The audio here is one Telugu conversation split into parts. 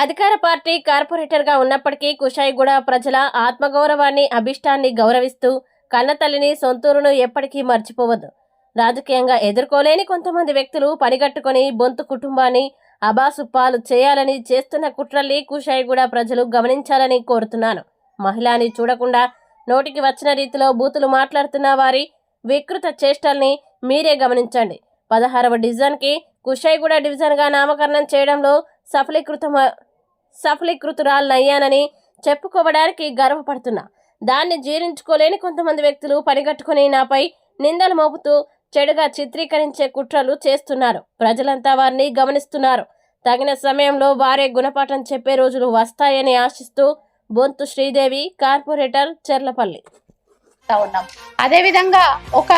అధికార పార్టీ కార్పొరేటర్గా ఉన్నప్పటికీ కుషాయిగూడ ప్రజల ఆత్మగౌరవాన్ని అభిష్టాన్ని గౌరవిస్తూ కన్నతల్లిని సొంతూరును ఎప్పటికీ మర్చిపోవద్దు. రాజకీయంగా ఎదుర్కోలేని కొంతమంది వ్యక్తులు పనిగట్టుకుని బొంతు కుటుంబాన్ని అబాసుపాలు చేయాలని చేస్తున్న కుట్రల్ని కుషాయిగూడ ప్రజలు గమనించాలని కోరుతున్నాను. మహిళని చూడకుండా నోటికి వచ్చిన రీతిలో బూతులు మాట్లాడుతున్న వారి వికృత చేష్టల్ని మీరే గమనించండి. 16వ డివిజన్కి కుషాయిగూడ డివిజన్గా నామకరణం చేయడంలో సఫలీకృతురాలనయ్యానని చెప్పుకోవడానికి గర్వపడుతున్నా. దాన్ని జీర్ణించుకోలేని కొంతమంది వ్యక్తులు పనిగట్టుకుని నాపై నిందలు మోపుతూ చెడుగా చిత్రీకరించే కుట్రలు చేస్తున్నారు. ప్రజలంతా వారిని గమనిస్తున్నారు. తగిన సమయంలో వారే గుణపాఠం చెప్పే రోజులు వస్తాయని ఆశిస్తూ బొంతు శ్రీదేవి, కార్పొరేటర్, చెర్లపల్లి. అదేవిధంగా ఒక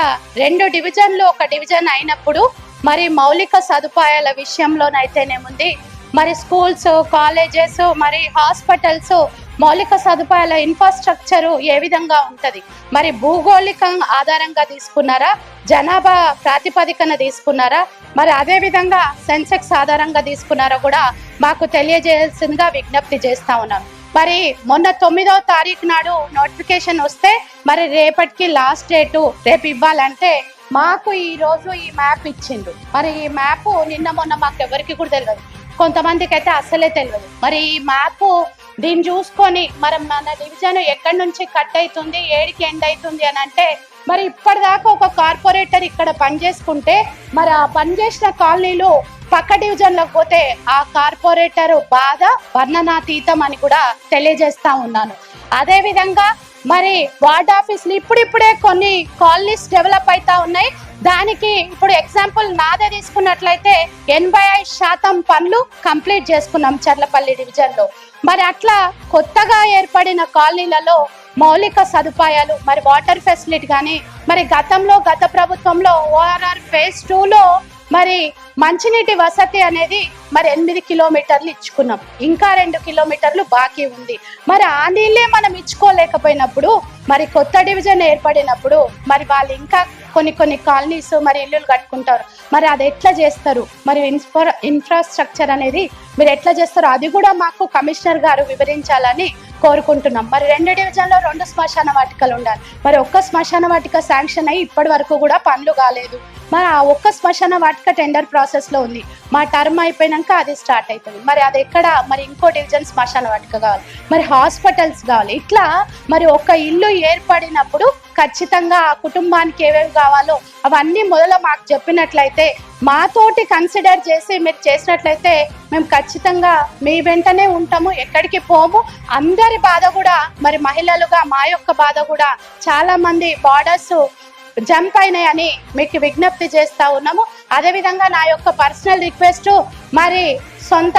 2 డివిజన్లు ఒక డివిజన్ అయినప్పుడు మరి మౌలిక సదుపాయాల విషయంలోనైతేనేముంది, మరి స్కూల్స్, కాలేజెస్, మరి హాస్పిటల్స్, మౌలిక సదుపాయాల ఇన్ఫ్రాస్ట్రక్చరు ఏ విధంగా ఉంటుంది, మరి భూగోళిక ఆధారంగా తీసుకున్నారా, జనాభా ప్రాతిపదికన తీసుకున్నారా, మరి అదేవిధంగా సెన్సెక్స్ ఆధారంగా తీసుకున్నారా కూడా మాకు తెలియజేయాల్సిందిగా విజ్ఞప్తి చేస్తా ఉన్నాం. మరి మొన్న 9వ తారీఖు నాడు నోటిఫికేషన్ వస్తే మరి రేపటికి లాస్ట్ డేటు రేపు ఇవ్వాలంటే మాకు ఈ రోజు ఈ మ్యాప్ ఇచ్చిండు. మరి ఈ మ్యాప్ నిన్న మొన్న మాకు ఎవరికి కూడా తెలియదు, కొంతమందికి అయితే అస్సలే తెలియదు. మరి ఈ మ్యాప్ దీన్ని చూసుకొని మరి మన డివిజన్ ఎక్కడి నుంచి కట్ అవుతుంది, ఏడికి ఎండ్ అవుతుంది అని అంటే మరి ఇప్పటిదాకా ఒక కార్పొరేటర్ ఇక్కడ పనిచేసుకుంటే మరి ఆ పనిచేసిన కాలనీలు పక్క డివిజన్లకు పోతే ఆ కార్పొరేటర్ బాధ వర్ణనాతీతం అని కూడా తెలియజేస్తా ఉన్నాను. అదే విధంగా మరి వార్డ్ ఆఫీసులు ఇప్పుడిప్పుడే కొన్ని కాలనీస్ డెవలప్ అవుతా ఉన్నాయి. దానికి ఇప్పుడు ఎగ్జాంపుల్ నాదే తీసుకున్నట్లయితే 85% పనులు కంప్లీట్ చేసుకున్నాం చెర్లపల్లి డివిజన్ లో. మరి అట్లా కొత్తగా ఏర్పడిన కాలనీలలో మౌలిక సదుపాయాలు, మరి వాటర్ ఫెసిలిటీ కానీ, మరి గత ప్రభుత్వంలో ORR phase 2లో మరి మంచినీటి వసతి అనేది మరి 8 కిలోమీటర్లు ఇచ్చుకున్నాం, ఇంకా 2 కిలోమీటర్లు బాకీ ఉంది. మరి ఆ నీళ్ళే మనం ఇచ్చుకోలేకపోయినప్పుడు మరి కొత్త డివిజన్ ఏర్పడినప్పుడు మరి వాళ్ళు ఇంకా కొన్ని కాలనీస్ మరి ఇల్లులు కట్టుకుంటారు. మరి అది ఎట్లా చేస్తారు, మరి ఇన్ఫ్రాస్ట్రక్చర్ అనేది మీరు ఎట్లా చేస్తారో అది కూడా మాకు కమిషనర్ గారు వివరించాలని కోరుకుంటున్నాం. మరి 2 డివిజన్లో 2 శ్మశాన వాటికలు ఉండాలి. మరి ఒక్క శ్మశాన వాటిక శాంక్షన్ అయ్యి ఇప్పటి వరకు కూడా పనులు కాలేదు. మరి ఆ ఒక్క శ్మశాన వాటిక టెండర్ ప్రాసెస్ లో ఉంది. మా టర్మ్ అయిపోయినాక అది స్టార్ట్ అవుతుంది. మరి అది ఎక్కడ, మరి ఇంకో డివిజన్ శ్మశాన వాటిక కావాలి, మరి హాస్పిటల్స్ కావాలి. ఇట్లా మరి ఒక ఇల్లు ఏర్పడినప్పుడు ఖచ్చితంగా ఆ కుటుంబానికి ఏవేవి కావాలో అవన్నీ మొదలు మాకు చెప్పినట్లయితే, మాతోటి కన్సిడర్ చేసి మీరు చేసినట్లయితే మేము ఖచ్చితంగా మీ వెంటనే ఉంటాము, ఎక్కడికి పోము. అందరి బాధ కూడా మరి మహిళలుగా మా యొక్క బాధ కూడా చాలా మంది బార్డర్స్ జంప్ అయినాయని మీకు విజ్ఞప్తి చేస్తా ఉన్నాము. అదేవిధంగా నా యొక్క పర్సనల్ రిక్వెస్ట్, మరి సొంత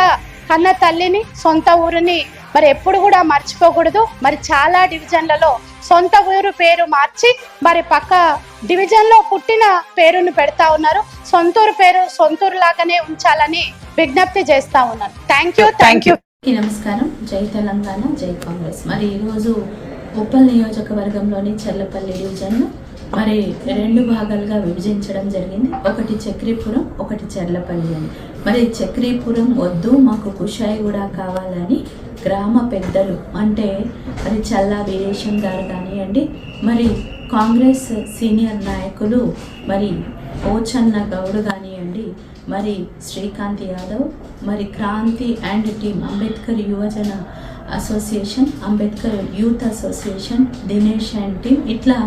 కన్న తల్లిని, సొంత ఊరిని మరి ఎప్పుడు కూడా మర్చిపోకూడదు. మరి చాలా డివిజన్లలో సొంత ఊరు పేరు మార్చి మరి పక్క డివిజన్లో పుట్టిన పేరును పెడతా ఉన్నారు. సొంతూరు పేరు సొంతూరు లాగానే ఉంచాలని విజ్ఞప్తి చేస్తా ఉన్నాను. Thank you. నమస్కారం. జై తెలంగాణ, జై కాంగ్రెస్. మరి ఈరోజు ఉప్పల్ నియోజకవర్గంలోని చెర్లపల్లి డివిజన్ మరి 2 భాగాలుగా విభజించడం జరిగింది. ఒకటి చక్రీపురం, ఒకటి చెర్లపల్లి అని. మరి చక్రీపురం వద్దు, మాకు కుషాయిగూడ కావాలని గ్రామ పెద్దలు అంటే మరి చల్లా వీరేశం గారు కానివ్వండి, మరి కాంగ్రెస్ సీనియర్ నాయకులు మరి పోచన్న గౌడ్ కానివ్వండి, మరి శ్రీకాంత్ యాదవ్, మరి క్రాంతి అండ్ టీమ్, అంబేద్కర్ యువజన association, Ambedkar youth association, Dinesh and team, ఇట్లా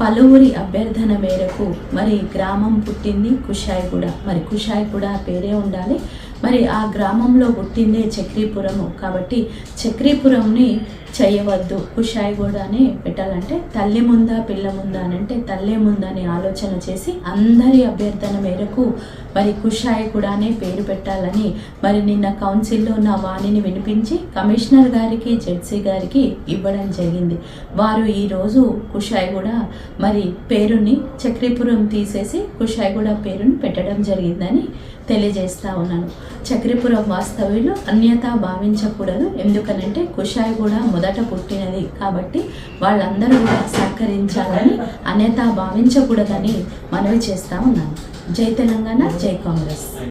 పలువురి అభ్యర్థన మేరకు మరి గ్రామం పుట్టింది కుషాయిగూడ. మరి కుషాయిగూడ పేరే ఉండాలి. మరి ఆ గ్రామంలో పుట్టిందే చక్రీపురము కాబట్టి చక్రీపురంని చేయవద్దు, కుషాయిగూడనే పెట్టాలంటే తల్లి ముందా పిల్ల ముందా అని అంటే తల్లే ముందని ఆలోచన చేసి అందరి అభ్యర్థన మేరకు మరి కుషాయిగూడనే పేరు పెట్టాలని మరి నిన్న కౌన్సిల్లో నా వాణిని వినిపించి కమిషనర్ గారికి, జెడ్సీ గారికి ఇవ్వడం జరిగింది. వారు ఈరోజు కుషాయిగూడ మరి పేరుని చక్రీపురం తీసేసి కుషాయిగూడ పేరుని పెట్టడం జరిగిందని తెలియజేస్తా ఉన్నాను. చక్రీపురం వాస్తవ్యులు అన్యతా భావించకూడదు. ఎందుకనంటే కుషాయిగూడ మొదట పుట్టినది కాబట్టి వాళ్ళందరూ కూడా సహకరించాలని, అన్యతా భావించకూడదని మనవి చేస్తా ఉన్నాను. జై తెలంగాణ, జై కాంగ్రెస్.